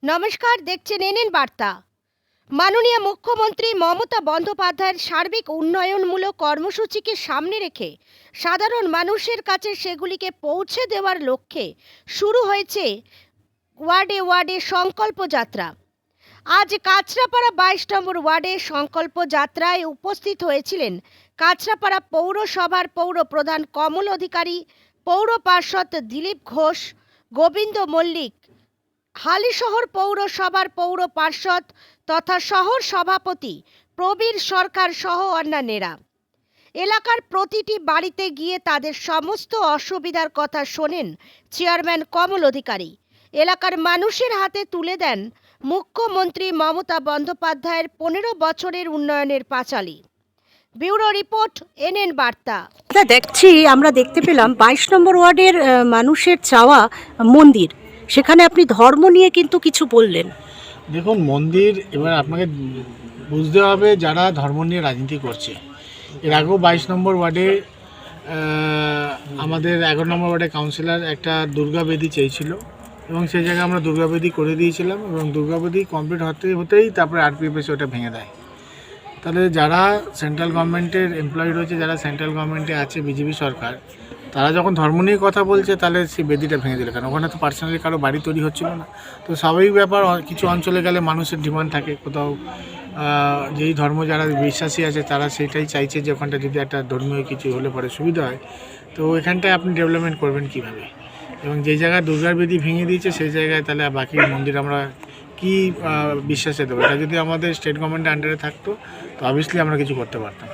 নমস্কার, দেখছেন এনএন বার্তা। মাননীয় মুখ্যমন্ত্রী মমতা বন্দ্যোপাধ্যায়ের সার্বিক উন্নয়নমূলক কর্মসূচিকে সামনে রেখে সাধারণ মানুষের কাছে সেগুলিকে পৌঁছে দেওয়ার লক্ষ্যে শুরু হয়েছে ওয়ার্ডে ওয়ার্ডে সংকল্প যাত্রা। আজ কাঁচরাপাড়া 22 নম্বর ওয়ার্ডে সংকল্প যাত্রায় উপস্থিত হয়েছিলেন কাঁচরাপাড়া পৌরসভার পৌর প্রধান কমল অধিকারী, পৌর পার্ষদ দিলীপ ঘোষ, গোবিন্দ মল্লিক, হালিশহর পৌরসভার পৌর পার্ষদ তথা শহর সভাপতি প্রবীর সরকার সহ অন্যান্যরা। এলাকার প্রতিটি বাড়িতে গিয়ে তাদের সমস্ত অসুবিধার কথা শোনেন চেয়ারম্যান কমল অধিকারী। এলাকার মানুষের হাতে তুলে দেন মুখ্যমন্ত্রী মমতা বন্দ্যোপাধ্যায়ের 15 বছরের উন্নয়নের পাঁচালী। ব্যুরো রিপোর্ট, এনএন বার্তা। আমরা দেখতে পেলাম 22 নম্বর ওয়ার্ডের মানুষের চাওয়া মন্দির, সেখানে আপনি ধর্ম নিয়ে কিন্তু কিছু বললেন। দেখুন, মন্দির এবার আপনাকে বুঝতে হবে যারা ধর্ম নিয়ে রাজনীতি করছে। এর আগেও 22 নম্বর ওয়ার্ডে আমাদের 11 নম্বর ওয়ার্ডে কাউন্সিলর একটা দুর্গাবেদী চেয়েছিল এবং সেই জায়গায় আমরা দুর্গাবেদী করে দিয়েছিলাম এবং দুর্গাবেদী কমপ্লিট হতেই তারপরে আরপিএফ এসে ওটা ভেঙে দেয়। তাহলে যারা সেন্ট্রাল গভর্নমেন্টের এমপ্লয়ি রয়েছে, যারা সেন্ট্রাল গভর্নমেন্টে আছে বিজেপি সরকার, তারা যখন ধর্ম নিয়ে কথা বলছে তাহলে সেই বেদিটা ভেঙে দিল কেন? ওখানে তো পার্সোনালি কারো বাড়ি তৈরি হচ্ছিল না। তো স্বাভাবিক ব্যাপার, কিছু অঞ্চলে গেলে মানুষের ডিমান্ড থাকে, কোথাও যেই ধর্ম যারা বিশ্বাসী আছে তারা সেইটাই চাইছে যে ওখানটা যদি একটা ধর্মীয় কিছু হলে পরে সুবিধা হয়। তো এখানটায় আপনি ডেভেলপমেন্ট করবেন কীভাবে? এবং যেই জায়গায় দুর্গার বেদি ভেঙে দিয়েছে সেই জায়গায় তাহলে বাকি মন্দির আমরা কি বিশ্বাসে দেবো? এটা যদি আমাদের স্টেট গভর্নমেন্টের আন্ডারে থাকতো তো অবভিয়াসলি আমরা কিছু করতে পারতাম।